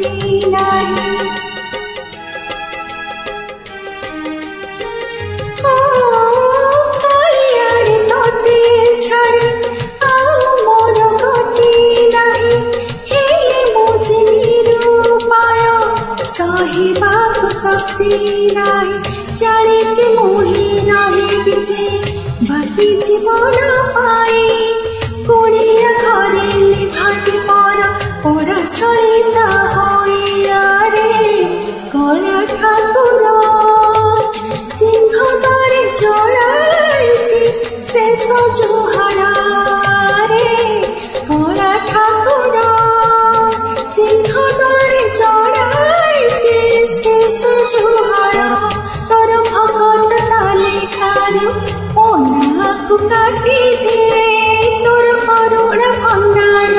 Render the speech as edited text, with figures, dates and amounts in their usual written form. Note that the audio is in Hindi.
शक्ति नाही ओ कालियारे तोते छाड़ी मोर गति नाही हेले मुझे निरूपाय सहिबाकु शक्ति नाही जानिछि मोहि नाही बिचे बाकी जीवन पाए कुड़िया घरे लिभाटी पर पड़ा सलिता होइया रे कला ठाकुर सिंह द्वारे चढ़ाइछि शेष जुहारा रे कला ठाकुर सिंह द्वारे चढ़ाइछि शेष जुहारा तोर भगत ताले कारू ओना को काटी दे तोर करुण भंडार